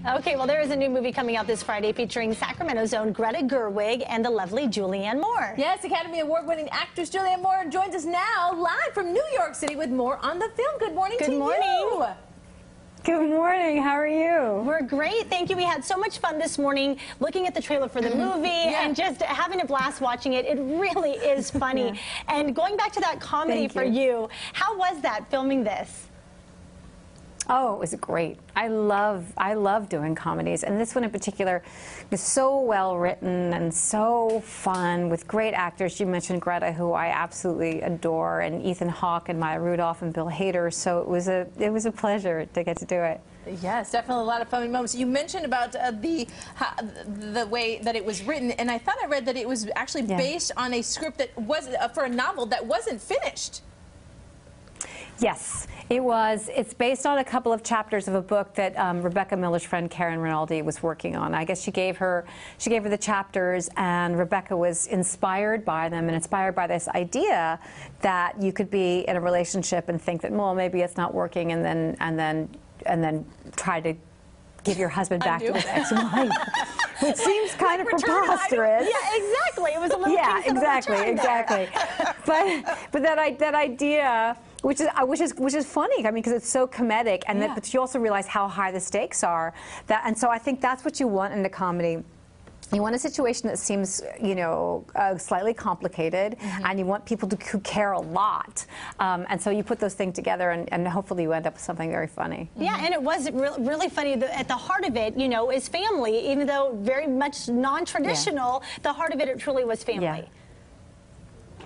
Okay, well, there is a new movie coming out this Friday featuring Sacramento's own Greta Gerwig and the lovely Julianne Moore. Yes, Academy Award-winning actress Julianne Moore joins us now live from New York City with more on the film. Good morning to you. Good morning. How are you? We're great. Thank you. We had so much fun this morning looking at the trailer for the movie and just having a blast watching it. It really is funny. And going back to that comedy for you, how was that filming this? Oh, it was great. I love doing comedies, and this one in particular is so well written and so fun with great actors. You mentioned Greta, who I absolutely adore, and Ethan Hawke and Maya Rudolph and Bill Hader. So it was a pleasure to get to do it. Yes, definitely a lot of fun moments. You mentioned about the way that it was written, and I thought I read that it was actually based on a script that was for a novel that wasn't finished. Yes, it was. It's based on a couple of chapters of a book that Rebecca Miller's friend Karen Rinaldi was working on. I guess she gave her the chapters, and Rebecca was inspired by them and inspired by this idea that you could be in a relationship and think that, well, maybe it's not working, and then try to give your husband back to his ex-wife. Which seems kind of preposterous. Yeah, exactly. It was a little exactly. But that idea, which is funny. I mean, because it's so comedic, and but you also realize how high the stakes are. And so I think that's what you want in a comedy. You want a situation that seems, you know, slightly complicated, and you want people who care a lot. And so you put those things together, and hopefully you end up with something very funny. Yeah, and it was really funny. At the heart of it, you know, is family. Even though very much non-traditional, the heart of it truly was family. Yeah.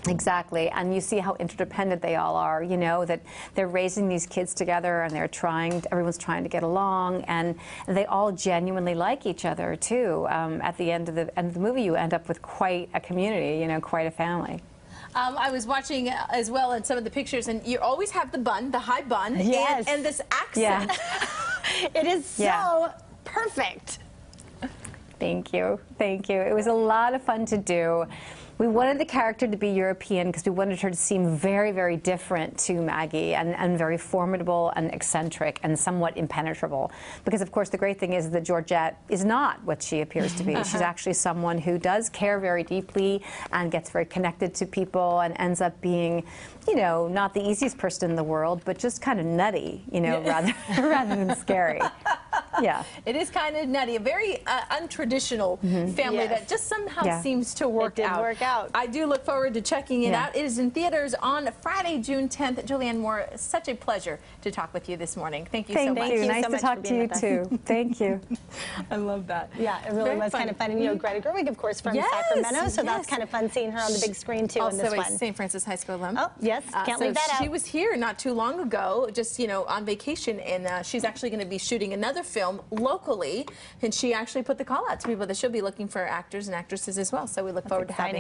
Exactly, and you see how interdependent they all are, you know, that they're raising these kids together, and everyone's trying to get along, and they all genuinely like each other, too. At the end of the movie, you end up with quite a community, you know, quite a family. I was watching as well in some of the pictures, and you always have the bun, the high bun, and this accent. It is so perfect. Thank you. Thank you. It was a lot of fun to do. We wanted the character to be European because we wanted her to seem very, very different to Maggie, and very formidable and eccentric and somewhat impenetrable. Because, of course, the great thing is that Georgette is not what she appears to be. She's actually someone who does care very deeply and gets very connected to people and ends up being, you know, not the easiest person in the world, but just kind of nutty, you know, rather than scary. Yeah. It is kind of nutty, a very untraditional family that just somehow seems to work out. I do look forward to checking it out. It is in theaters on Friday, June 10th. Julianne Moore, such a pleasure to talk with you this morning. Thank you so much. Thank you. Nice to talk to you, too. Thank you. I love that. Yeah, it really was kind of fun. And, you know, Greta Gerwig, of course, from Sacramento, so that's kind of fun seeing her on the big screen, too, in this one. Also a St. Francis High School alum. Oh, yes. Can't leave that out. She was here not too long ago, just, you know, on vacation, and she's actually going to be shooting another film locally, and she actually put the call out to people that she'll be looking for actors and actresses as well. So we look forward to having